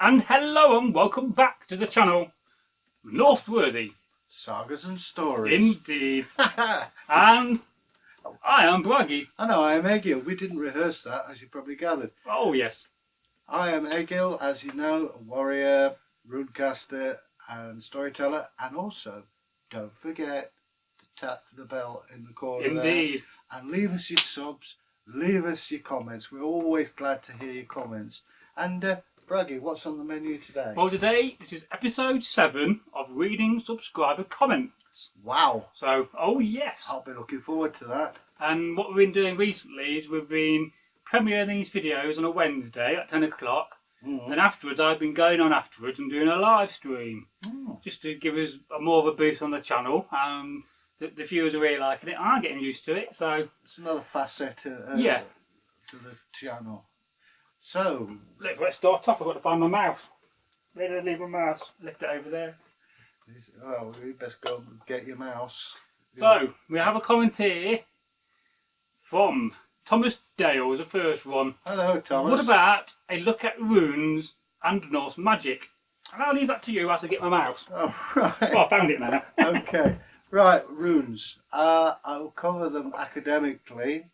And hello and welcome back to the channel, Northworthy. Sagas and stories. Indeed. And I am Bragi. And I am Egil. We didn't rehearse that, as you probably gathered. Oh yes. I am Egil, as you know, a warrior, runecaster and storyteller. And also, don't forget to tap the bell in the corner Indeed. there. And leave us your subs, leave us your comments. We're always glad to hear your comments. And Bragi, what's on the menu today? Well, today this is episode 7 of reading subscriber comments. Wow. So, oh yes. I'll be looking forward to that. And what we've been doing recently is we've been premiering these videos on a Wednesday at 10 o'clock. Then afterwards, I've been going on afterwards and doing a live stream. Just to give us more of a boost on the channel. The viewers are really liking it. I'm getting used to it. So it's another facet to the channel. So let's start off. I've got to find my mouse. Where did I leave my mouse? Left it over there. Well, we best go and get your mouse. So we have a comment here from Thomas Dale, the first one. Hello, Thomas. What about a look at runes and Norse magic? And I'll leave that to you as I get my mouse. Oh, right. Oh, I found it now. Okay. Right, runes. I will cover them academically.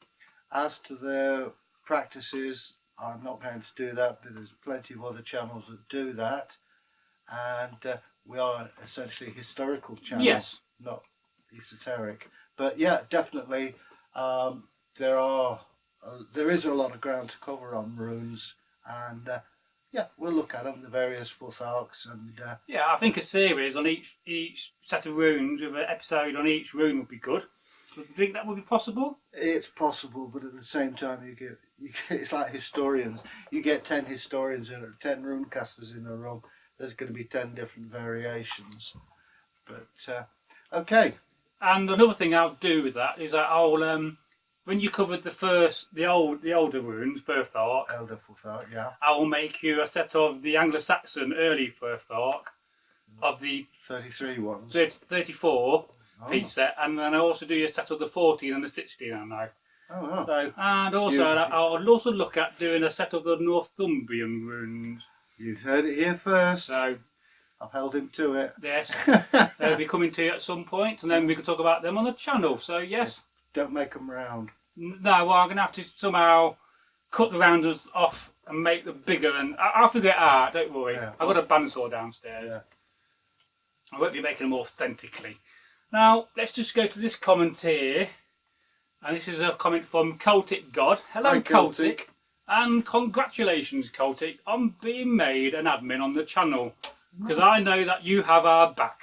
As to their practices, I'm not going to do that, but there's plenty of other channels that do that. And we are essentially a historical channel, yes, not esoteric. But yeah, definitely there is a lot of ground to cover on runes, and yeah, we'll look at them, the various fourth arcs, and yeah, I think a series on each set of runes with an episode on each rune would be good. Do you think that would be possible? It's possible, but at the same time, you get it's like historians. You get 10 historians in 10 runecasters in a room. There's going to be 10 different variations. But okay. And another thing I'll do with that is that I'll when you covered the older runes, first arc, Elder fourth arc, yeah. I will make you a set of the Anglo-Saxon early first arc of the 33 ones. 34 piece set, and then I also do a set of the 14 and the 16. I know. Oh, wow. So, and also I'll also look at doing a set of the Northumbrian runes. You've heard it here first. So I've held him to it. yes, they'll be coming to you at some point, and then we can talk about them on the channel. So yes. Don't make them round. No, well, I'm going to have to somehow cut the rounders off and make them bigger, and I'll figure it out, don't worry. Yeah. I've got a bandsaw downstairs. Yeah. I won't be making them authentically. Now, let's just go to this comment here. And this is a comment from Celtic God. Hello, Hi, Celtic. And congratulations, Celtic, on being made an admin on the channel. Because I know that you have our back.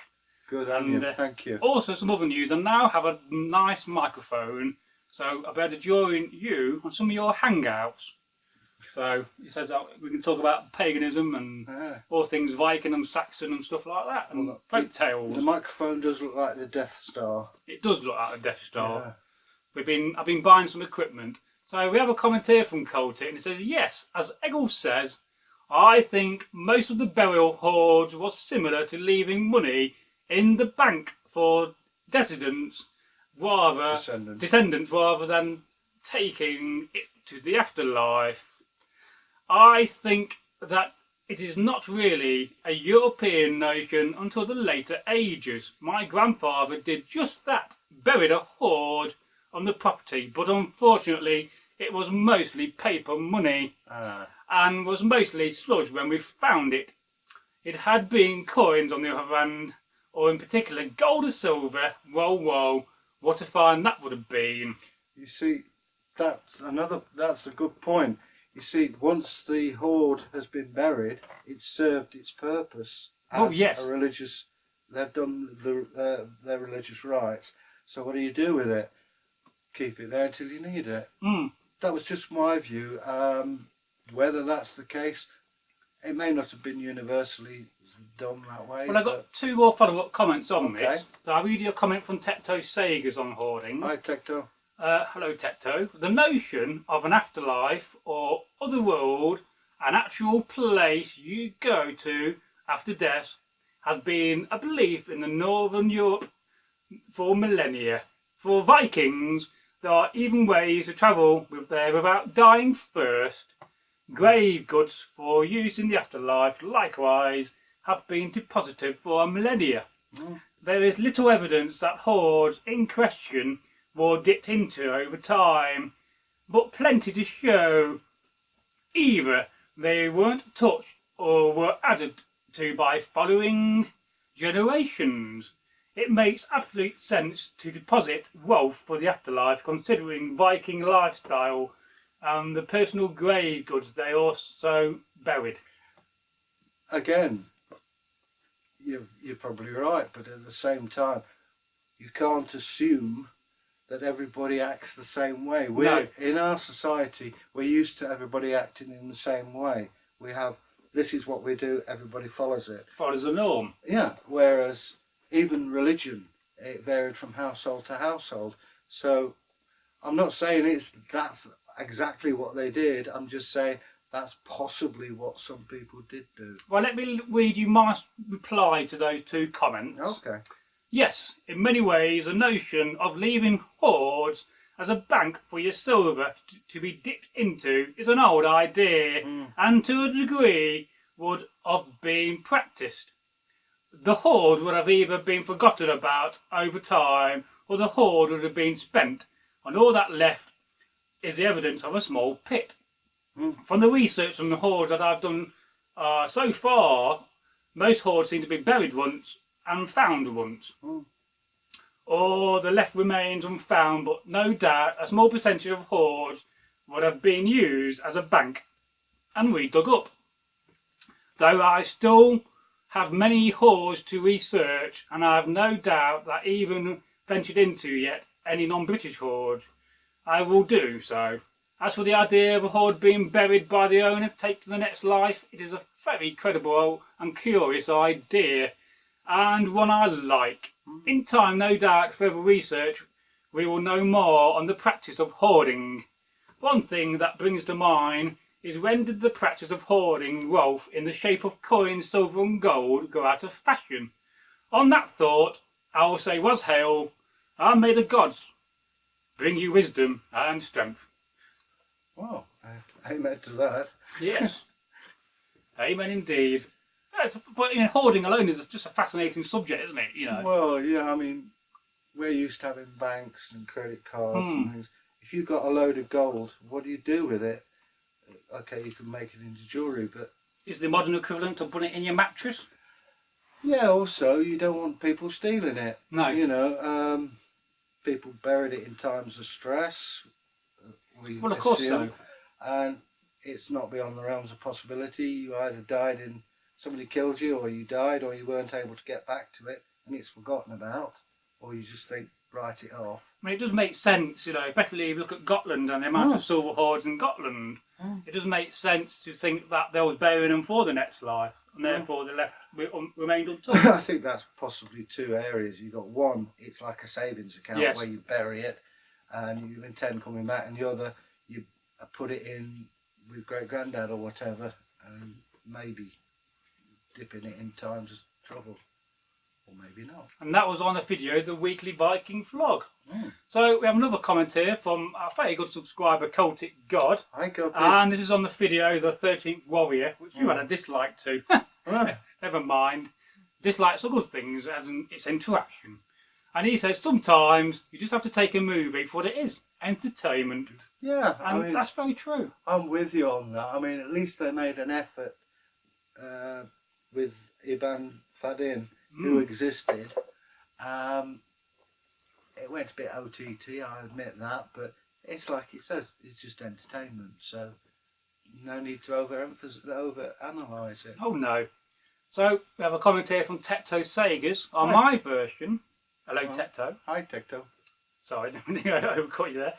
Good on you, thank you. Also, some other news. I now have a nice microphone, so I'll be able to join you on some of your hangouts. So it says that we can talk about paganism and all things Viking and Saxon and stuff like that, and folk tales. The microphone does look like the Death Star. It does look like a Death Star. Yeah. I've been buying some equipment. So we have a comment here from Celtic, and it says, yes, as Egil says, I think most of the burial hoards was similar to leaving money in the bank for descendants rather than taking it to the afterlife. I think that it is not really a European notion until the later ages. My grandfather did just that, buried a hoard on the property, but unfortunately it was mostly paper money and was mostly sludge when we found it. It had been coins on the other hand, or in particular gold or silver. Whoa, what a find that would have been. You see, that's a good point. You see, once the hoard has been buried, it's served its purpose as a religious. They've done their religious rites. So what do you do with it? Keep it there until you need it. That was just my view. Whether that's the case, it may not have been universally done that way. Well, I've got 2 more follow-up comments on this. So I'll read you a comment from Tecto Sagas on Hoarding. Hi, Tecto. Hello, Tecto. The notion of an afterlife or other world, an actual place you go to after death, has been a belief in the Northern Europe for millennia. For Vikings, there are even ways to travel there without dying first. Grave goods for use in the afterlife, likewise, have been deposited for millennia. There is little evidence that hoards in question were dipped into over time, but plenty to show either they weren't touched or were added to by following generations. It makes absolute sense to deposit wealth for the afterlife, considering Viking lifestyle and the personal grave goods they also buried. Again, you're probably right, but at the same time, you can't assume that everybody acts the same way. In our society, we're used to everybody acting in the same way. We have, this is what we do, everybody follows it. Follows the norm. Yeah, whereas even religion, it varied from household to household. So I'm not saying that's exactly what they did. I'm just saying that's possibly what some people did do. Well, let me read you my reply to those two comments. Okay. Yes, in many ways, the notion of leaving hoards as a bank for your silver to be dipped into is an old idea, and to a degree would have been practised. The hoard would have either been forgotten about over time, or the hoard would have been spent, and all that left is the evidence of a small pit. From the research on the hoards that I've done so far, most hoards seem to be buried once and found once, or the left remains unfound, but no doubt a small percentage of hoards would have been used as a bank and redug up. Though I still have many hoards to research, and I have no doubt that even ventured into yet any non-British hoards, I will do so. As for the idea of a hoard being buried by the owner to take to the next life, it is a very credible and curious idea, and one I like. In time, no doubt, further research, we will know more on the practice of hoarding. One thing that brings to mind is, when did the practice of hoarding wealth in the shape of coins, silver and gold go out of fashion? On that thought, I will say, was hail, and may the gods bring you wisdom and strength. Well, amen to that. Yes. Amen indeed. But hoarding alone is just a fascinating subject, isn't it? Well, yeah, I mean, we're used to having banks and credit cards and things. If you've got a load of gold, what do you do with it? Okay, you can make it into jewellery, but... Is the modern equivalent of putting it in your mattress? Yeah, also, you don't want people stealing it. No. People buried it in times of stress. Well, of course so. And it's not beyond the realms of possibility. You either died in... somebody killed you, or you died, or you weren't able to get back to it, and it's forgotten about, or you just think, write it off. I mean, it does make sense, especially if you look at Gotland and the amount of silver hoards in Gotland. It does make sense to think that they was burying them for the next life, and therefore they remained untouched. I think that's possibly two areas. You've got one, it's like a savings account where you bury it, and you intend coming back, and the other, you put it in with great-granddad or whatever, and maybe dipping it in times of trouble, or maybe not. And that was on a video, the weekly Viking vlog. So we have another comment here from our very good subscriber, Celtic God. Hi, Celtic. And this is on the video, the 13th Warrior, which you had a dislike to. Never mind. Dislikes are good things, as in its interaction. And he says, sometimes you just have to take a movie for what it is, entertainment. Yeah, and that's very true. I'm with you on that. I mean, at least they made an effort with Iban Fadin, who existed. It went a bit OTT, I admit that, but it's like he says, it's just entertainment, so no need to over-analyse it. Oh no. So we have a comment here from Tecto Sagas on my version. Hello, Tecto. Hi, Tecto. Sorry, I overcut you there.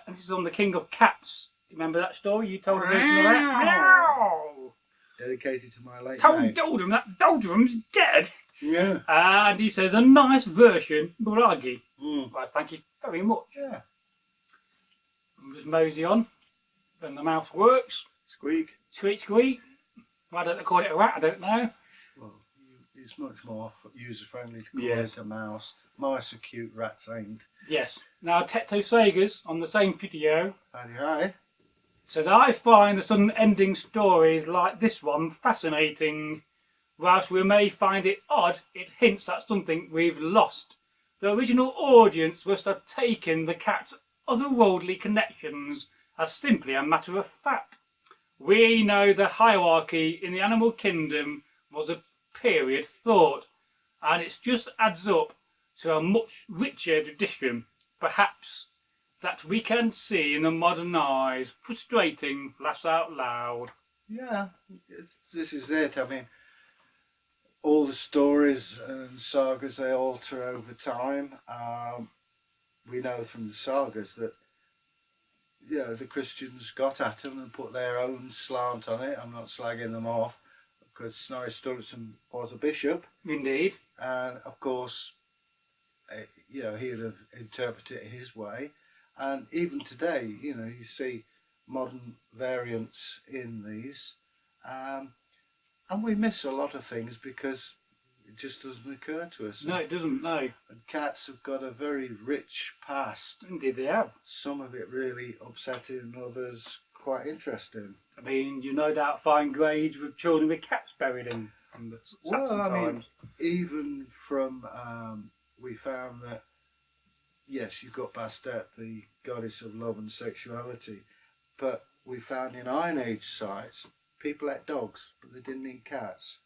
And this is on the King of Cats. Remember that story? You told a version of that? Dedicated to my late mate. Told Doldrum, that Doldrum's dead. Yeah. And he says, a nice version, Bragi. Right, thank you very much. Yeah. And just mosey on. Then the mouth works. Squeak. Squeak, squeak. Why don't they call it a rat? I don't know. Well, it's much more user-friendly to call it a mouse. Mice are cute, rats ain't. Yes. Now, Tecto Sagas, on the same video. Hi. Says, I find the sudden ending stories like this one fascinating. Whilst we may find it odd, it hints at something we've lost. The original audience must have taken the cat's otherworldly connections as simply a matter of fact. We know the hierarchy in the animal kingdom was a period thought, and it just adds up to a much richer tradition, perhaps, that we can see in the modern eyes. Frustrating, laughs out loud. Yeah, this is it. I mean, all the stories and sagas, they alter over time. We know from the sagas that the Christians got at them and put their own slant on it. I'm not slagging them off because Snorri Sturluson was a bishop. Indeed. And of course, he would have interpreted it his way. And even today, you see modern variants in these. And we miss a lot of things because it just doesn't occur to us. No, it doesn't, no. And cats have got a very rich past. Indeed they have. Some of it really upsetting and others quite interesting. I mean, you no doubt find graves with children with cats buried in from the Saxon times. Even from, we found that, yes, you've got Bastet, the goddess of love and sexuality, but we found in Iron Age sites, people ate dogs, but they didn't eat cats.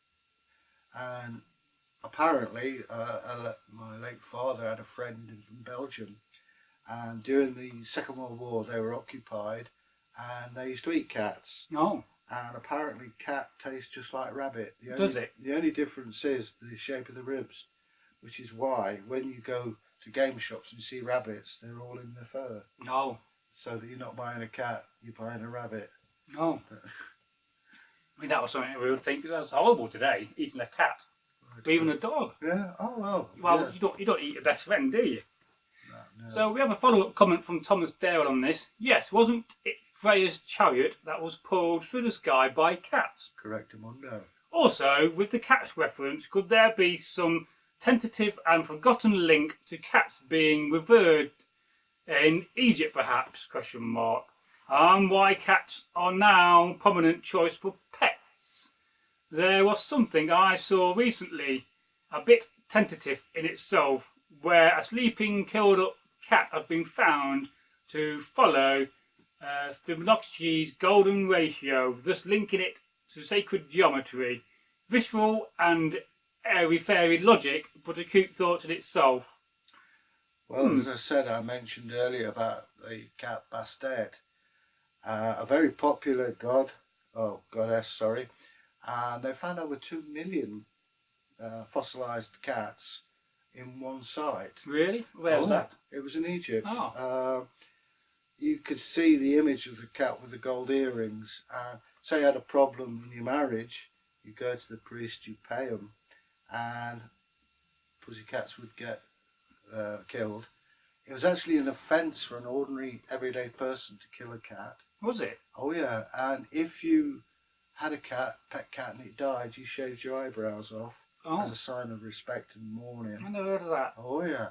And apparently, my late father had a friend in Belgium, and during the Second World War they were occupied, and they used to eat cats. Oh. And apparently cat tastes just like rabbit. Does it? The only difference is the shape of the ribs, which is why when you go to game shops and you see rabbits, they're all in their fur. Oh. So that you're not buying a cat, you're buying a rabbit. Oh. I mean, that was something we would think that's horrible today, eating a cat. Or even a dog. Yeah, oh well. Well, yeah. you don't eat your best friend, do you? No. So we have a follow-up comment from Thomas Dale on this. Yes, wasn't it Freya's chariot that was pulled through the sky by cats? Correctamundo. Also, with the cats reference, could there be some tentative and forgotten link to cats being revered in Egypt, perhaps? ? And why cats are now prominent choice for pets? There was something I saw recently, a bit tentative in itself, where a sleeping killed up cat had been found to follow Fibonacci's golden ratio, thus linking it to sacred geometry. Visceral and airy-fairy logic, but a cute thought in itself. Well, as I said, I mentioned earlier about the cat Bastet, a very popular goddess, and they found over 2 million fossilised cats in one site. Really? Where was that? It was in Egypt. Oh. You could see the image of the cat with the gold earrings. Say you had a problem in your marriage, you go to the priest, you pay them, and pussycats would get killed. It was actually an offence for an ordinary, everyday person to kill a cat. Was it? Oh yeah, and if you had a pet cat, and it died, you shaved your eyebrows off as a sign of respect and mourning. I never heard of that. Oh yeah.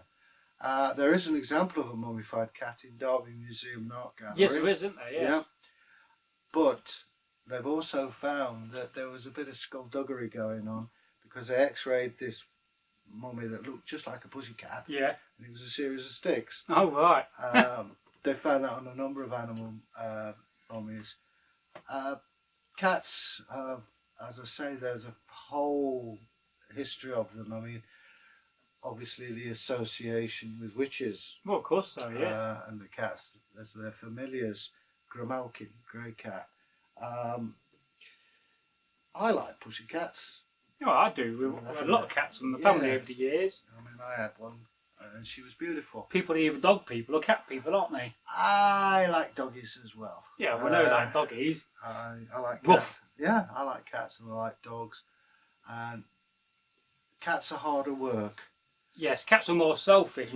There is an example of a mummified cat in Derby Museum and Art Gallery. Yes, there is, isn't there? Yeah. But they've also found that there was a bit of skullduggery going on because they x-rayed this mummy that looked just like a pussycat. Yeah. And it was a series of sticks. Oh, right. They found that on a number of animal mummies. Cats, as I say, there's a whole history of them. I mean, obviously the association with witches. Well, of course so, yeah. And the cats as their familiars. Grimalkin, grey cat. I like pussycats. Oh, I do. We've had a lot of cats in the family over the years. I mean, I had one and she was beautiful. People are either dog people or cat people, aren't they? I like doggies as well. Yeah, we know like doggies. I like cats. Woof. Yeah, I like cats and I like dogs. And cats are harder work. Yes, cats are more selfish.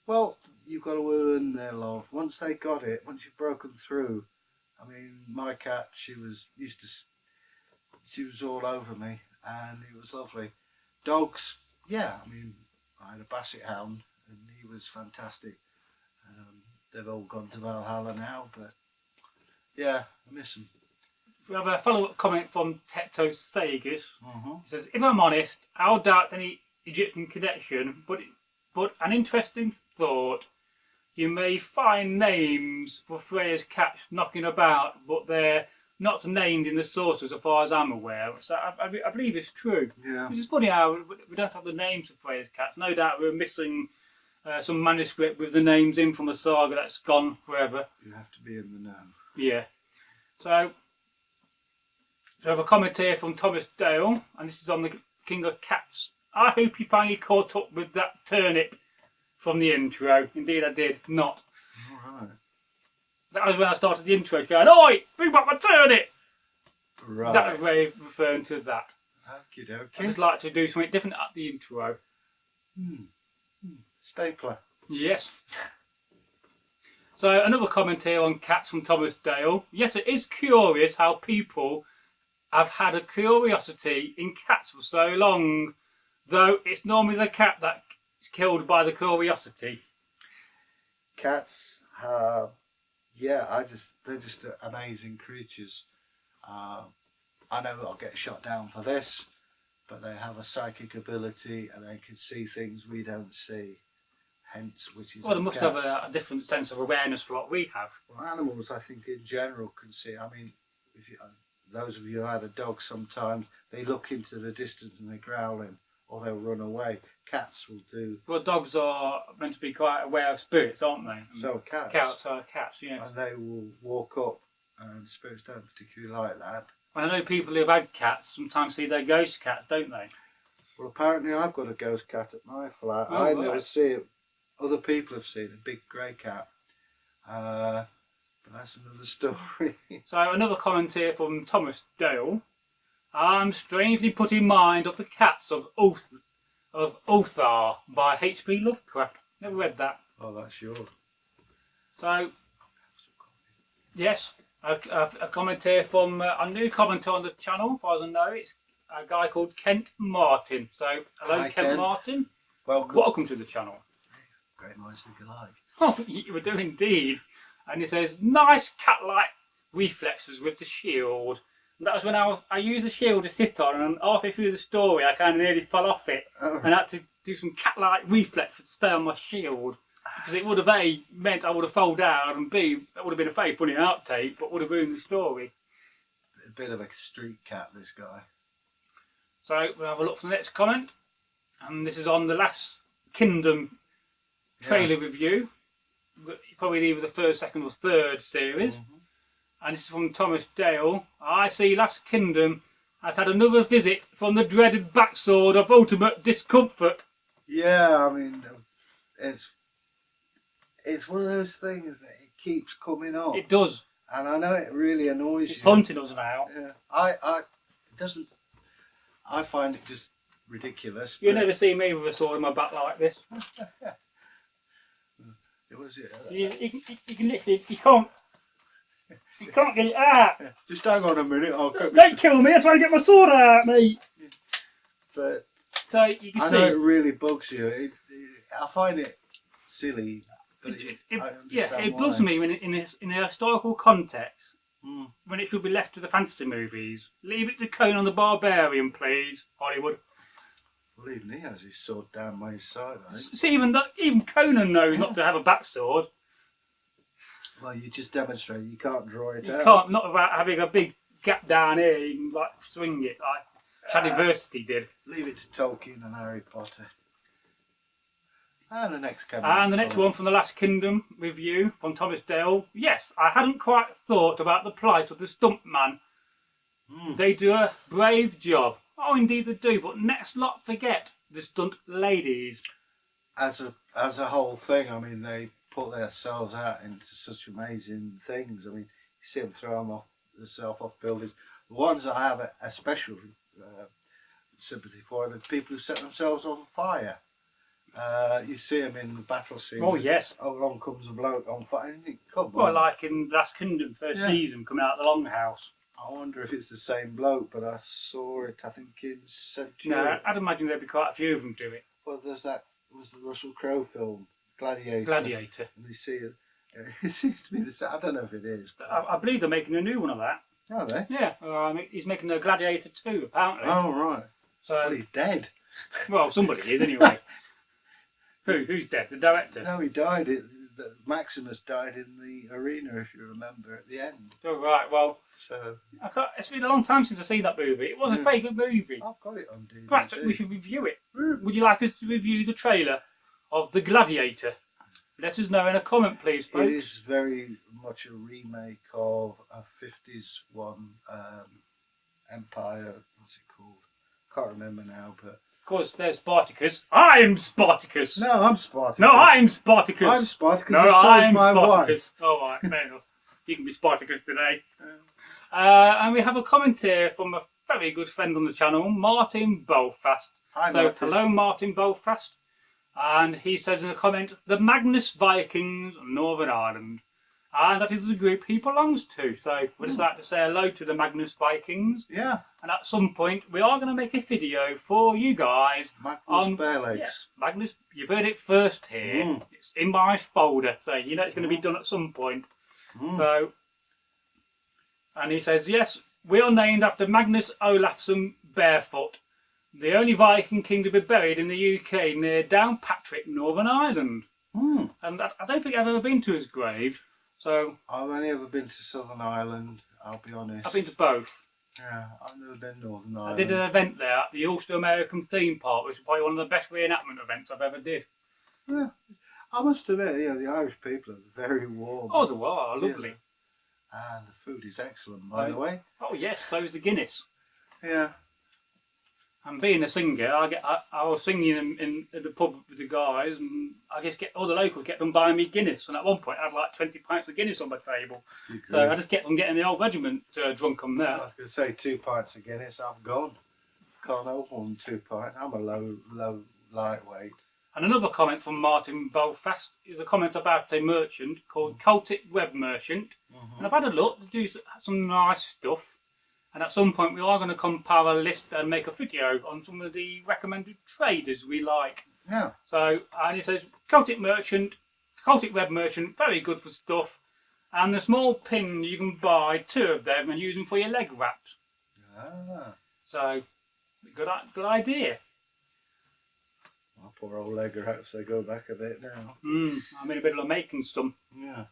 Well, you've got to earn their love. Once they got it, once you've broken through. I mean, my cat, she was all over me, and it was lovely. Dogs, yeah. I mean, I had a Basset Hound, and he was fantastic. They've all gone to Valhalla now, but Yeah, I miss them. We have a follow-up comment from Tecto Sagas. Mm-hmm. He says, if I'm honest, I'll doubt any Egyptian connection, but an interesting thought. You may find names for Freya's cats knocking about, but they're not named in the sources as far as I'm aware. So I believe it's true. Yeah. It's funny how we don't have the names of Freya's cats. No doubt we're missing some manuscript with the names in from a saga that's gone forever. You have to be in the know. Yeah. So we have a comment here from Thomas Dale, and this is on the King of Cats. I hope you finally caught up with that turnip from the intro. Indeed I did not. Alright. That was when I started the intro going, oi, bring back my turnip! Right. That was way of referring to that. Okie I dokie. just like to do something different at the intro. Stapler. Yes. So another comment here on cats from Thomas Dale. Yes, it is curious how people have had a curiosity in cats for so long, though it's normally the cat that's killed by the curiosity. Cats, they're just amazing creatures. I know I'll get shot down for this, but they have a psychic ability and they can see things we don't see. Hence, which is well, they must have a different sense of awareness to what we have. Well, animals, I think, in general can see. I mean, those of you who had a dog, sometimes they look into the distance and they're growling, or they'll run away. Cats will do. Well, dogs are meant to be quite aware of spirits, aren't they? So cats. Cats are cats, yes. And they will walk up, and spirits don't particularly like that. And I know people who've had cats sometimes see their ghost cats, don't they? Well, apparently I've got a ghost cat at my flat. Oh, I right. never see it. Other people have seen a big grey cat. But that's another story. So another comment here from Thomas Dale. I'm strangely put in mind of the cats of Ulthar by H.P. Lovecraft. Never read that. Oh, that's yours. So, yes, a comment here from a new commenter on the channel, as far as I know. It's a guy called Kent Martin. So, hello, Hi, Kent Ken. Martin. Welcome. Welcome to the channel. Great minds think alike. Oh, you were doing indeed. And he says, nice cat-like reflexes with the shield. And that was when I used the shield to sit on, and halfway through the story I kind of nearly fell off it. Oh. And I had to do some cat-like reflexes to stay on my shield. Because it would have A, meant I would have fell down, and B, that would have been a very funny outtake, but would have ruined the story. A bit of a street cat, this guy. So we'll have a look for the next comment. And this is on the Last Kingdom trailer review. Probably either the first, second or third series. And this is from Thomas Dale. I see Last Kingdom has had another visit from the dreaded backsword of ultimate discomfort. Yeah, I mean, it's one of those things that it keeps coming up. It does. And I know it really annoys It's you. haunting us now. Yeah. It doesn't. I find it just ridiculous. You'll never see me with a sword in my back like this. It was it. You can literally, you can't get it out. Just hang on a minute. Don't kill me, I'm trying to get my sword out, mate. But so you can I see. know it really bugs you. I find it silly, but I understand it why. bugs me when in a historical context, when it should be left to the fantasy movies. Leave it to Conan the Barbarian, please, Hollywood. Well, even he has his sword down by his side, I think. See, even Conan knows not to have a backsword. Well, you just demonstrate. You can't draw it out. You can't, not without having a big gap down here. You can like swing it like Shadiversity did. Leave it to Tolkien and Harry Potter. And the next comment. And the next one from the Last Kingdom review from Thomas Dale. Yes, I hadn't quite thought about the plight of the stuntman. They do a brave job. Oh, indeed they do. But let's not forget the stunt ladies. As a whole thing, I mean, they put themselves out into such amazing things. I mean, you see them throw themselves off buildings. The ones I have a special sympathy for are the people who set themselves on fire. You see them in the battle scene. Oh, yes. Along comes a bloke on fire. And you think, come Well, on. like in Last Kingdom first season, coming out of the Longhouse. I wonder if it's the same bloke, but I saw it, I think, in Century. No, I'd imagine there'd be quite a few of them do it. Well, was the Russell Crowe film, Gladiator. Gladiator. And you see it. Okay, it seems to be the same. I don't know if it is. I believe they're making a new one of that. Are they? Yeah, he's making a Gladiator 2 apparently. Oh right. So well, he's dead. Well, somebody is anyway. Who's dead? The director? No, he died. Maximus died in the arena, if you remember, at the end. Oh right. Well, so it's been a long time since I've seen that movie. It was a very good movie. I've got it on DVD. Perhaps we should review it. Would you like us to review the trailer of The Gladiator? Let us know in a comment, please, folks. It is very much a remake of a 50s one, Empire. What's it called? Can't remember now, but. Of course, there's Spartacus. I'm Spartacus. No, I'm Spartacus. No, I'm Spartacus. I'm Spartacus. No, I'm my Spartacus. Wife. All right, fair enough. You can be Spartacus today. And we have a comment here from a very good friend on the channel, Martin Belfast. Hi, so, Martin. Hello, Martin Belfast. And he says in a comment, the Magnus Vikings, Northern Ireland. And that is the group he belongs to. So we'd just like to say hello to the Magnus Vikings. Yeah. And at some point, we are going to make a video for you guys. Magnus Bare Legs. Yeah, Magnus, you've heard it first here. It's in my folder. So you know it's going to be done at some point. So, and he says, yes, we are named after Magnus Olafsson Barefoot, the only Viking king to be buried in the UK near Downpatrick, Northern Ireland. And I don't think I've ever been to his grave. So I've only ever been to Southern Ireland, I'll be honest. I've been to both. Yeah, I've never been to Northern Ireland. I did an event there at the Ulster American theme park, which is probably one of the best reenactment events I've ever did. Yeah, I must admit, the Irish people are very warm. Oh, they are lovely. And the food is excellent, by the way. Oh yes, so is the Guinness. Yeah. And being a singer, I was singing in the pub with the guys, and I just all the locals kept on buying me Guinness. And at one point, I had like 20 pints of Guinness on my table. So I just kept on getting the old regiment drunk on that. I was going to say 2 pints of Guinness, I've gone. Can't open 2 pints. I'm a low lightweight. And another comment from Martin Belfast is a comment about a merchant called Cultic Web Merchant. And I've had a look to do some nice stuff. And at some point we are going to compile a list and make a video on some of the recommended traders we like. Yeah. So, and it says Cultic Web Merchant, very good for stuff. And the small pin, you can buy 2 of them and use them for your leg wraps. Ah. So, good idea. My poor old leg wraps, they go back a bit now. I'm in a bit of making some. Yeah.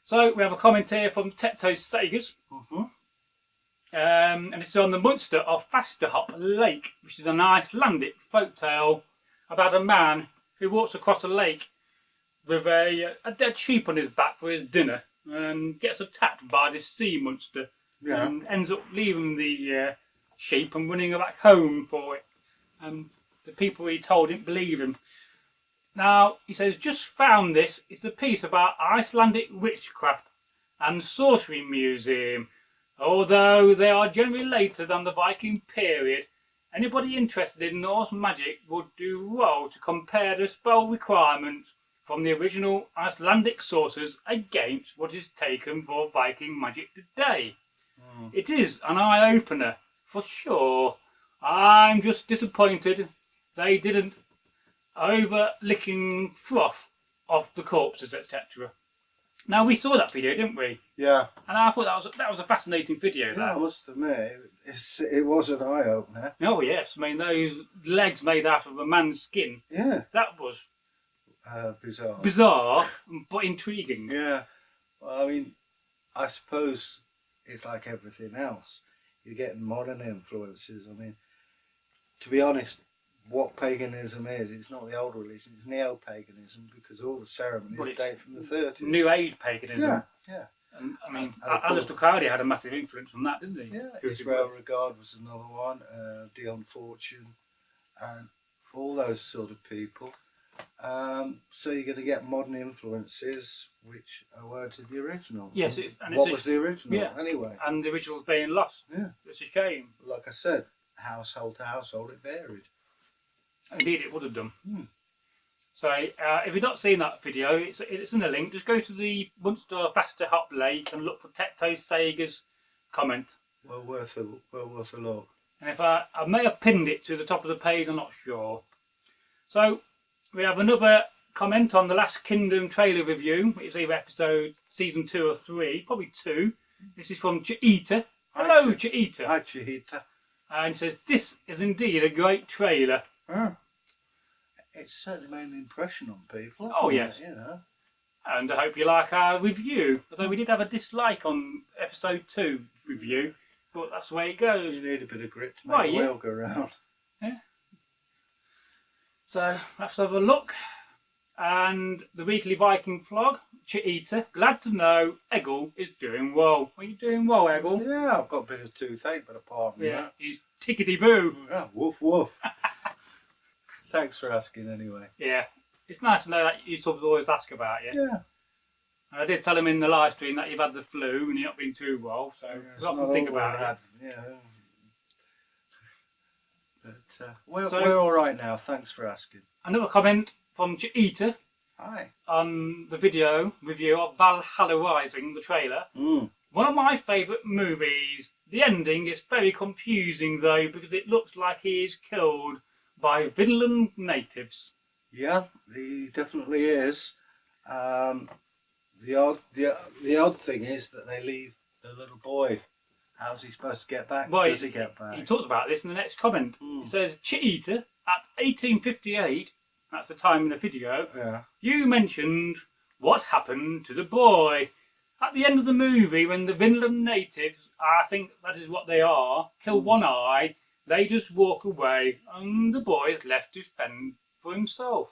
So, we have a comment here from Tecto Sagas. And it's on the Munster of Fasterhop Lake, which is an Icelandic folktale about a man who walks across a lake with a dead sheep on his back for his dinner and gets attacked by this sea monster and ends up leaving the sheep and running back home for it. And the people he told didn't believe him. Now, he says, just found this. It's a piece about Icelandic witchcraft and sorcery museum. Although they are generally later than the Viking period, anybody interested in Norse magic would do well to compare the spell requirements from the original Icelandic sources against what is taken for Viking magic today. It is an eye-opener, for sure. I'm just disappointed they didn't over-licking froth off the corpses, etc. Now, we saw that video, didn't we? Yeah. And I thought that was a fascinating video. Yeah, I must admit, it was an eye-opener. Oh, yes. I mean, those legs made out of a man's skin. Yeah. That was... bizarre. Bizarre, but intriguing. Yeah. Well, I mean, I suppose it's like everything else. You're getting modern influences. I mean, to be honest, what paganism is, it's not the old religion, it's neo-paganism, because all the ceremonies date from the 30s. New Age paganism. Yeah. And, I mean, Alistair Crowley had a massive influence on that, didn't he? Yeah, Israel Regard was another one, Dion Fortune, and all those sort of people. So you're going to get modern influences which weren't in the original. Yes. What was the original, anyway? And the original's being lost. Yeah. It's a shame. Like I said, household to household, it varied. Indeed, it would have done. So, if you've not seen that video, it's in the link. Just go to the Munster Fasterhop Lake and look for Tecto Sagas comment. Well worth a look. And if I may have pinned it to the top of the page, I'm not sure. So, we have another comment on the Last Kingdom trailer review. It was either season 2 or 3, probably 2. This is from Cheetah. Hello, Cheetah. Hi, Cheetah. And says, this is indeed a great trailer. It's certainly made an impression on people. Oh, yes. You know. And I hope you like our review. Although we did have a dislike on episode 2 review, but that's the way it goes. You need a bit of grit to make the wheel go round. Yeah. So let's have a look. And the weekly Viking vlog, Cheetah. Glad to know Egil is doing well. Are you doing well, Egil? Yeah, I've got a bit of toothache, but apart from that. He's tickety-boo. Yeah, woof woof. Thanks for asking anyway. Yeah. It's nice to know that YouTubers always ask about you. Yeah. And I did tell him in the live stream that you've had the flu and you're not been too well, so we often think about it. Yeah. But we're all right now. Thanks for asking. Another comment from Cheetah. Hi. On the video review of Valhalla Rising, the trailer. One of my favourite movies. The ending is very confusing though, because it looks like he is killed by Vinland natives. Yeah, he definitely is. The odd thing is that they leave the little boy. How's he supposed to get back? Well, Does he get back? He talks about this in the next comment. He says, Cheetah, at 1858, that's the time in the video, you mentioned what happened to the boy. At the end of the movie, when the Vinland natives, I think that is what they are, kill one eye, they just walk away and the boy is left to fend for himself.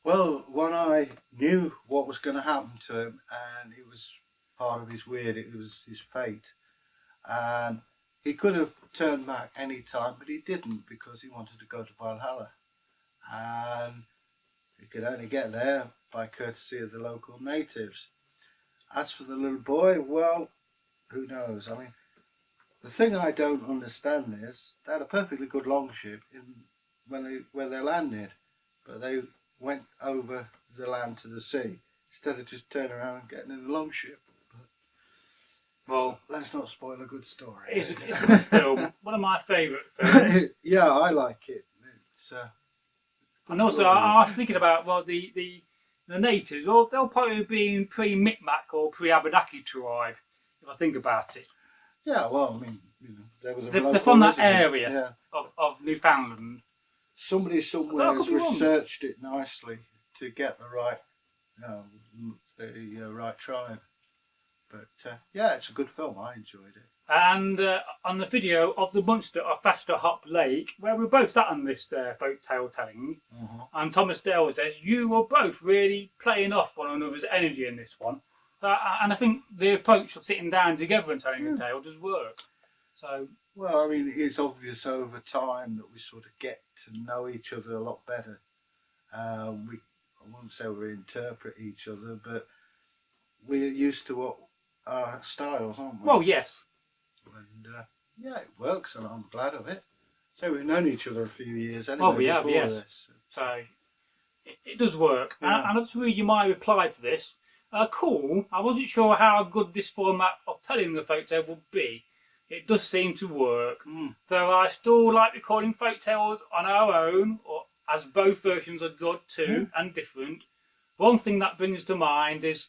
Well, One Eye knew what was going to happen to him, and it was part of his it was his fate. And he could have turned back any time, but he didn't, because he wanted to go to Valhalla. And he could only get there by courtesy of the local natives. As for the little boy, well, who knows? I mean, the thing I don't understand is they had a perfectly good longship where they landed, but they went over the land to the sea instead of just turning around and getting in the longship. Well, let's not spoil a good story. It's a good film. One of my favourite films. Yeah, I like it. It's and also, I was thinking about the natives. Well, they'll probably be pre-Micmac or pre-Abenaki tribe, if I think about it. Yeah, well, I mean, there was they're from that area of Newfoundland. Somebody somewhere has researched it nicely to get the right, right tribe. But yeah, it's a good film. I enjoyed it. And on the video of the monster of Faster Hop Lake, where we both sat on this folk tale telling, and Thomas Dale says you were both really playing off one another's energy in this one, and I think the approach of sitting down together and telling a tale does work. So. Well, I mean, it's obvious over time that we sort of get to know each other a lot better. I won't say we interpret each other, but we're used to what our styles, aren't we? Well, yes. And yeah, it works, and I'm glad of it. So we've known each other a few years anyway. Oh, we have, yes. This. So it does work. Yeah. And I'll just read you my reply to this. Cool. I wasn't sure how good this format of telling the folk tale would be. It does seem to work, though I still like recording folk tales on our own, or as both versions are good too and different. One thing that brings to mind is,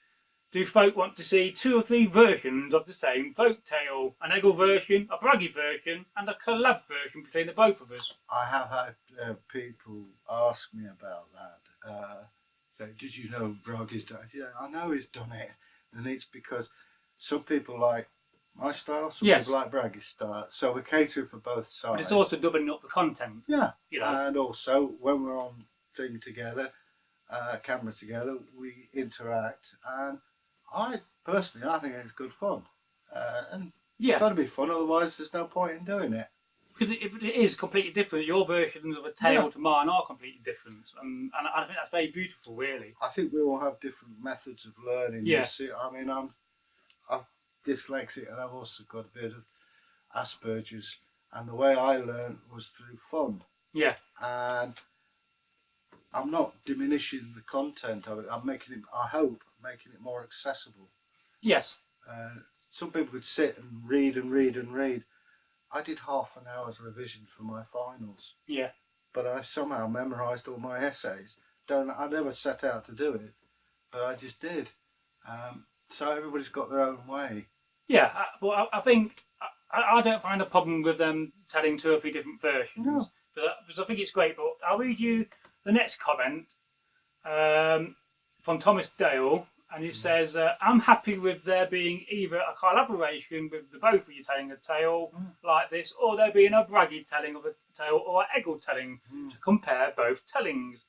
do folk want to see 2 or 3 versions of the same folk tale? An Egil version, a Bragi version, and a collab version between the both of us. I have had people ask me about that. Say, did you know Bragi's done it? Yeah, I know he's done it, and it's because some people like my style, some people like Bragi's style, so we're catering for both sides. But it's also doubling up the content. Yeah, and also when we're on thing together, camera together, we interact, and I personally think it's good fun, and it's got to be fun, otherwise there's no point in doing it. Because it is completely different. Your versions of a tale to mine are completely different, and I think that's very beautiful, really. I think we all have different methods of learning. Yeah. I mean, I'm dyslexic, and I've also got a bit of Asperger's, and the way I learned was through fun. Yeah. And I'm not diminishing the content of it. I'm making it, I hope, making it more accessible. Yes. Some people could sit and read and read and read. I did half an hour's revision for my finals. Yeah. But I somehow memorised all my essays. I never set out to do it, but I just did. So everybody's got their own way. Yeah, well, I think I don't find a problem with them telling 2 or 3 different versions. No. Because I think it's great. But I'll read you the next comment from Thomas Dale, and he says, "I'm happy with there being either a collaboration with the both of you telling a tale like this, or there being a Bragi telling of a tale or an Egil telling to compare both tellings.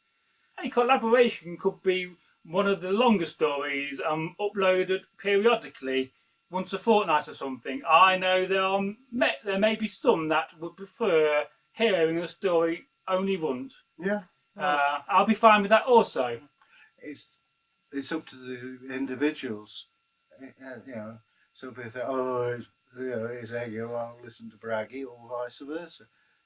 A collaboration could be one of the longer stories uploaded periodically, once a fortnight or something. I know there may be some that would prefer hearing a story only once. Yeah. I'll be fine with that also." It's up to the individuals. Some people think, oh, here's Egil, I'll listen to Bragi, or vice versa.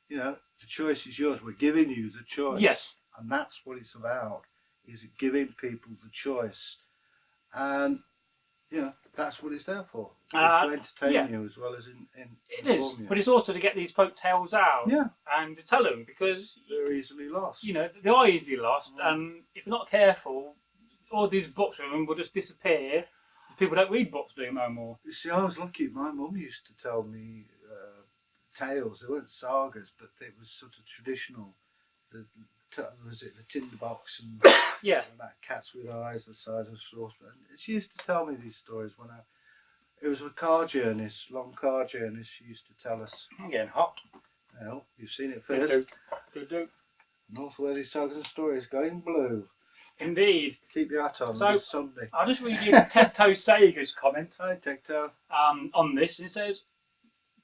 The choice is yours. We're giving you the choice. Yes. And that's what it's about, is giving people the choice. And, that's what it's there for. It's to entertain you as well as it is, but it's also to get these folk tales out and to tell them, because they're easily lost. They are easily lost, and if you're not careful, all these books of them will just disappear. People don't read books no more. You see, I was lucky. My mum used to tell me tales. They weren't sagas, but it was sort of traditional. Was it the tinderbox and that cats with eyes the size of saucepans? She used to tell me these stories when it was with car journeys, long car journeys. She used to tell us. I'm getting hot. Well, you've seen it first. Northworthy Sagas and Stories going blue. Indeed. Keep your hat on this Sunday. I'll just read you Tecto Sagas comment. Hi, Tecto. On this, and it says,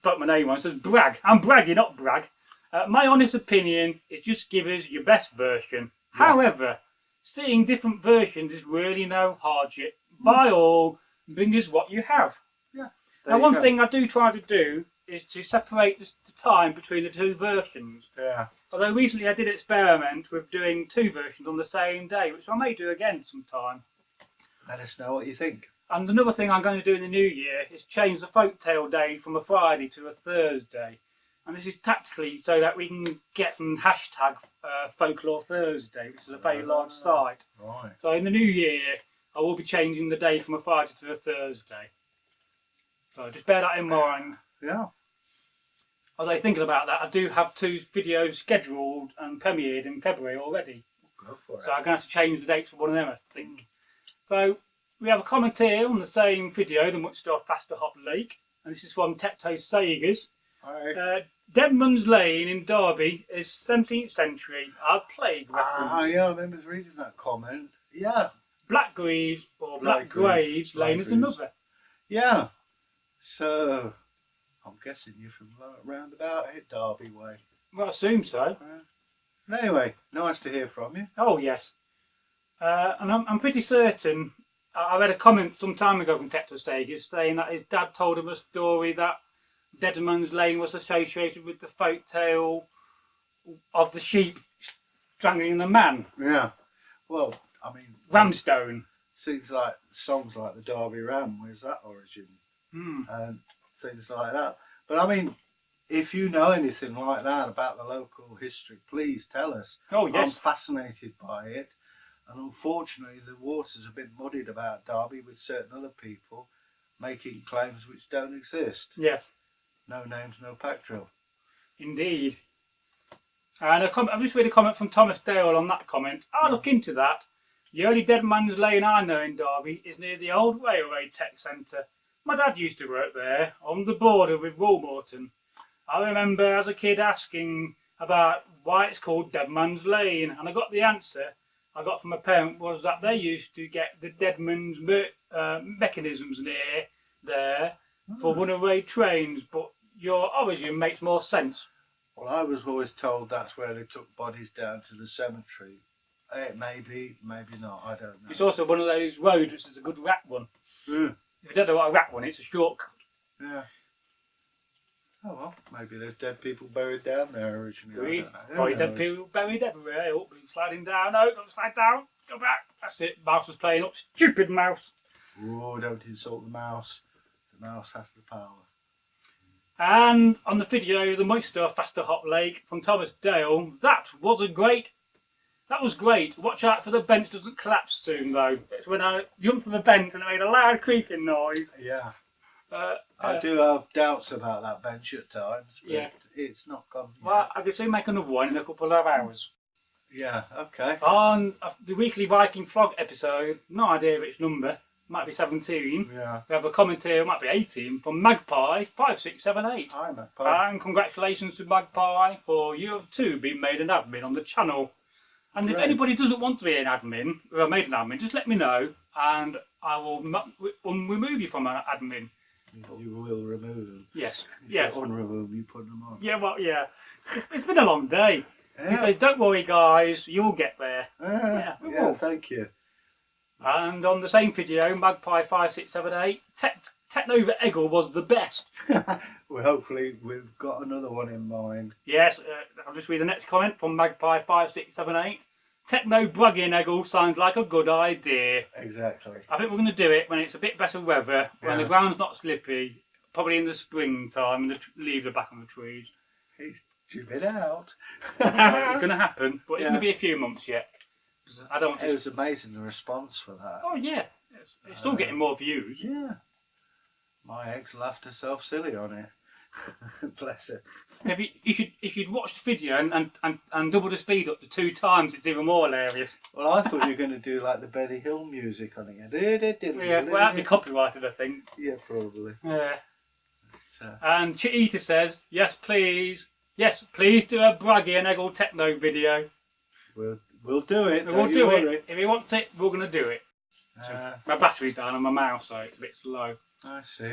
but my name on it says brag. I'm Bragi, not brag. My honest opinion is just give us your best version. Yeah. However, seeing different versions is really no hardship. By all, bring us what you have. Yeah. Now, one thing I do try to do is to separate the time between the 2 versions. Yeah. Although recently I did experiment with doing 2 versions on the same day, which I may do again sometime. Let us know what you think. And another thing I'm going to do in the new year is change the folktale day from a Friday to a Thursday. And this is tactically so that we can get some hashtag Folklore Thursday, which is a very large site. Right. So in the new year, I will be changing the day from a Friday to a Thursday. So just bear that in mind. Yeah. Although thinking about that, I do have 2 videos scheduled and premiered in February already. Go for it. So I'm going to have to change the dates for one of them, I think. So we have a comment here on the same video, The Much Star Faster Hop Lake. And this is from Tecto Sagas. Hi. Deadman's Lane in Derby is 17th century. A plague reference. Yeah, I remember reading that comment. Yeah. Black Graves Lane is another. Yeah. So, I'm guessing you're from round about Derby way. Well, I assume so. Anyway, nice to hear from you. Oh, yes. And I'm pretty certain, I read a comment some time ago from Tecto Sagas saying that his dad told him a story that Deadman's Lane was associated with the folk tale of the sheep strangling the man. Yeah. Well, I mean, Ramstone. Songs like the Derby Ram, where's that origin? And things like that. But I mean, if you know anything like that about the local history, please tell us. Oh, yes. I'm fascinated by it. And unfortunately, the waters have been muddied about Derby with certain other people making claims which don't exist. Yes. No names, no Patron. Indeed. And I've just read a comment from Thomas Dale on that comment. I'll look into that. The only Deadman's Lane I know in Derby is near the old Railway Tech Centre. My dad used to work there, on the border with Woolmorton. I remember as a kid asking about why it's called Deadman's Lane, and I got the answer I got from a parent was that they used to get the Deadman's mechanisms near there for runaway trains, but your origin makes more sense. Well, I was always told that's where they took bodies down to the cemetery. It may be, maybe not, I don't know. It's also one of those roads which is a good rat one. Yeah. If you don't know what a rat one is, it's a shortcut. Yeah. Oh well, maybe there's dead people buried down there originally. Probably dead people buried everywhere. Oh, been sliding down. No, don't slide down. Go back. That's it. Mouse was playing up. Stupid mouse. Oh, don't insult the mouse. The mouse has the power. And on the video, the Much Star Faster Hop Lake from Thomas Dale, that was a great That was great. Watch out for the bench doesn't collapse soon, though. It's when I jumped to the bench and it made a loud creaking noise. Yeah. I do have doubts about that bench at times, but yeah. It's not gone yet. Well, I can soon make another one in a couple of hours. Yeah, okay. On the weekly Viking vlog episode, no idea which number, might be 17. Yeah. We have a commentary, it might be 18, from Magpie5678. Hi, Magpie. And congratulations to Magpie for you two being made an admin on the channel. And if anybody doesn't want to be an admin, or made an admin, just let me know, and I will remove you from an admin. You will remove them. Yes. Yes. Unremove you, put them on. Yeah, well, yeah. It's been a long day. Yeah. He says, don't worry, guys, you'll get there. Yeah, thank you. And on the same video, Magpie5678, Technova Egil was the best. Well, hopefully we've got another one in mind. Yes, I'll just read the next comment from Magpie5678. Techno Bragi and Egil sounds like a good idea. Exactly. I think we're going to do it when it's a bit better weather, when the ground's not slippy, probably in the springtime, and the leaves are back on the trees. It's been out. It's going to happen, but it's going to be a few months yet. I don't. It was amazing, the response for that. Oh yeah, it's still getting more views. Yeah. My ex laughed herself silly on it. Bless her. Maybe you should watch the video and double the speed up to 2 times. It's even more hilarious. Well, I thought you were going to do like the Benny Hill music on it. Yeah, well, that'd be copyrighted, I think. Yeah, probably. Yeah. And Cheetah says, yes, please. Yes, please do a Bragi and Egil techno video. We'll do it. We'll do it. If you want it, we're going to do it. My battery's down on my mouse, so it's a bit slow. I see.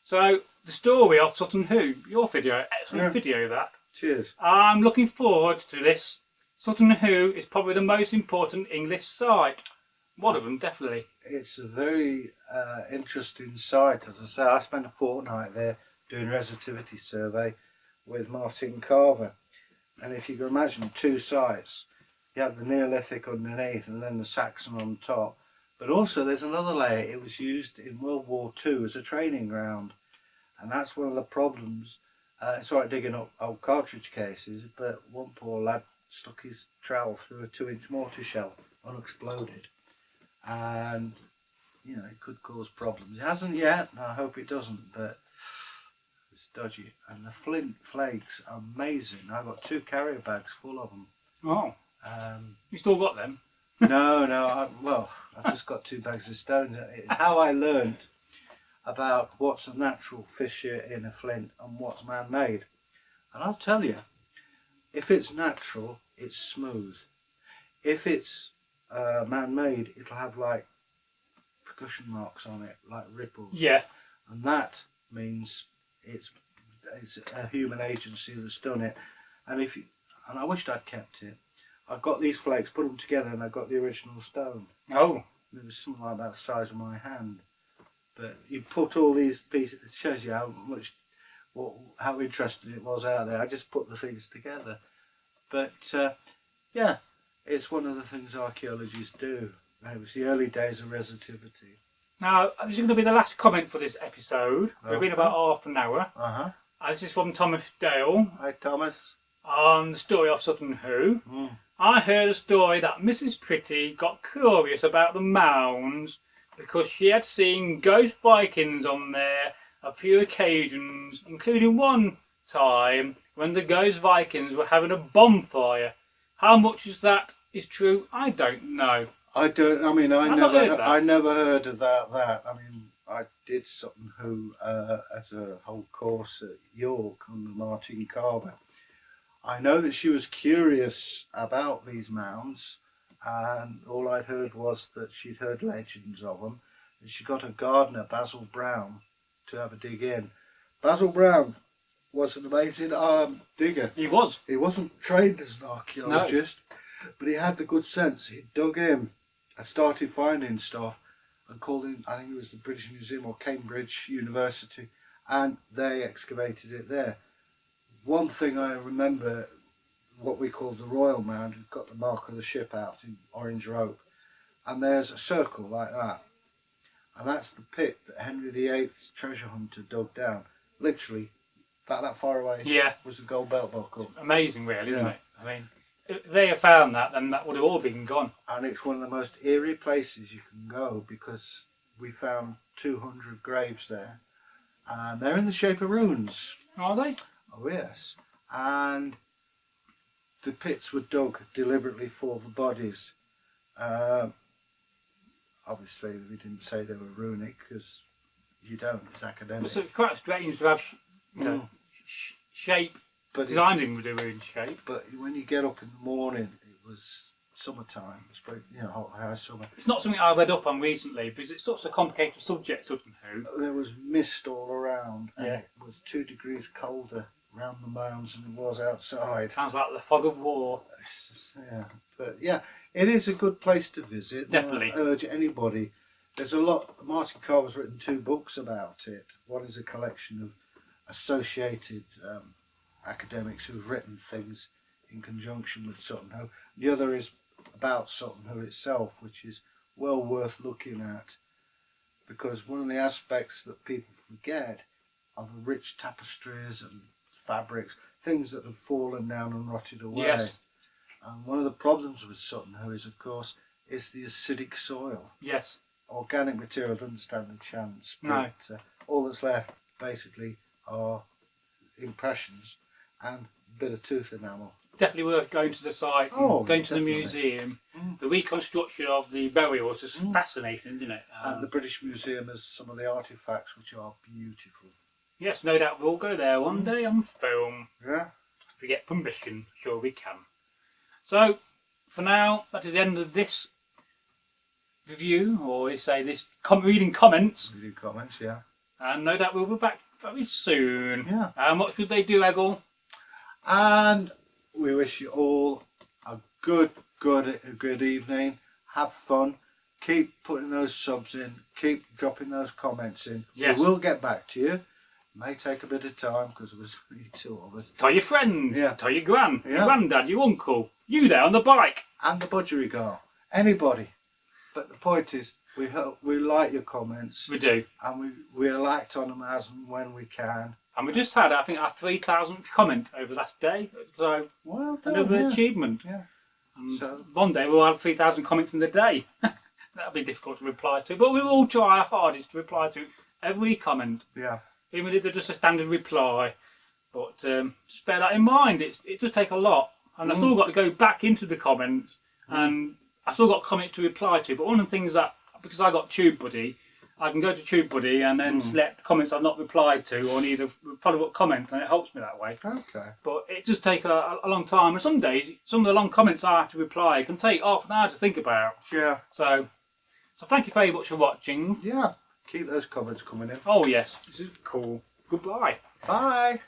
So, the story of Sutton Hoo, your video, excellent video that. Cheers. I'm looking forward to this. Sutton Hoo is probably the most important English site. One of them, definitely. It's a very interesting site. As I say, I spent a fortnight there doing a resistivity survey with Martin Carver. And if you can imagine 2 sites, you have the Neolithic underneath and then the Saxon on top. But also there's another layer. It was used in World War II as a training ground. And that's one of the problems. It's all right digging up old cartridge cases, but one poor lad stuck his trowel through a 2-inch mortar shell, unexploded. And, you know, it could cause problems. It hasn't yet, and I hope it doesn't, but it's dodgy. And the flint flakes are amazing. I've got 2 carrier bags full of them. Oh. You still got them? No, I've just got 2 bags of stones. It's how I learned about what's a natural fissure in a flint and what's man-made. And I'll tell you, if it's natural, it's smooth. If it's man-made, it'll have like percussion marks on it, like ripples. Yeah. And that means it's a human agency that's done it. And I wished I'd kept it. I got these flakes, put them together, and I got the original stone. Oh. It was something like that size of my hand. But you put all these pieces, it shows you how interesting it was out there. I just put the things together. But yeah, it's one of the things archaeologists do. It was the early days of resistivity. Now, this is going to be the last comment for this episode. We've been about half an hour. This is from Thomas Dale. Hi, Thomas. On the story of Sutton Hoo. I heard a story that Mrs. Pretty got curious about the mounds because she had seen ghost Vikings on there a few occasions, including one time when the ghost Vikings were having a bonfire. How much is that is true, I don't know. I never heard of that. I mean, I did Sutton Hoo as a whole course at York under Martin Carver. I know that she was curious about these mounds, and all I'd heard was that she'd heard legends of them. And she got a gardener, Basil Brown, to have a dig in. Basil Brown was an amazing digger. He was. He wasn't trained as an archaeologist, but he had the good sense. He dug in and started finding stuff and called in, I think it was the British Museum or Cambridge University, and they excavated it there. One thing I remember, what we call the Royal Mound, we've got the mark of the ship out in orange rope, and there's a circle like that, and that's the pit that Henry VIII's treasure hunter dug down. Literally, about that far away was the gold belt buckle. Amazing, really, isn't it? I mean, if they had found that, then that would have all been gone. And it's one of the most eerie places you can go because we found 200 graves there. And they're in the shape of runes. Are they? Oh, yes. And the pits were dug deliberately for the bodies. Obviously, we didn't say they were runic because you don't, it's academic. So it's quite strange to have, shape designed in with a rune shape. But when you get up in the morning, it was summertime. It was pretty, high summer. It's not something I read up on recently because it's such a complicated subject, somehow. There was mist all around, and yeah. it was 2 degrees colder around the mounds than it was outside. Sounds like the fog of war. Yeah, but yeah, it is a good place to visit. Definitely. I urge anybody. There's a lot. Martin Carver's written 2 books about it. One is a collection of associated academics who've written things in conjunction with Sutton Hoo. The other is about Sutton Hoo itself, which is well worth looking at, because one of the aspects that people forget are the rich tapestries and fabrics, things that have fallen down and rotted away. Yes. And one of the problems with Sutton Hoo is, of course, is the acidic soil. Yes. Organic material doesn't stand a chance. No. But all that's left basically are impressions and a bit of tooth enamel. Definitely worth going to the site, and going to the museum. The reconstruction of the burials is fascinating, isn't it? And the British Museum has some of the artefacts which are beautiful. Yes, no doubt we'll go there one day on film. Yeah. If we get permission, sure we can. So, for now, that is the end of this review, or say this reading comments. Reading comments, yeah. And no doubt we'll be back very soon. Yeah. And what should they do, Egil? And we wish you all a good evening. Have fun. Keep putting those subs in. Keep dropping those comments in. Yes. We will get back to you. May take a bit of time because there was only 2 of us. Tell your friend. Yeah. Tell your gran. Yeah. Your granddad. Your uncle. You there on the bike. And the budgery girl. Anybody. But the point is, we like your comments. We do. And we'll act on them as and when we can. And we just had, I think, our 3,000th comment over the last day. So, well done, another achievement. Yeah. And So, one day we'll have 3,000 comments in the day. That'll be difficult to reply to. But we will try our hardest to reply to every comment. yeah. Even if they're just a standard reply. But just bear that in mind. It does take a lot. And I've still got to go back into the comments. And I've still got comments to reply to. But one of the things that, because I got TubeBuddy, I can go to TubeBuddy and then select the comments I've not replied to or need a follow-up comment, and it helps me that way. Okay. But it does take a long time. And some days, some of the long comments I have to reply can take half an hour to think about. Yeah. So thank you very much for watching. Yeah. Keep those comments coming in. Oh yes, this is cool. Goodbye. Bye.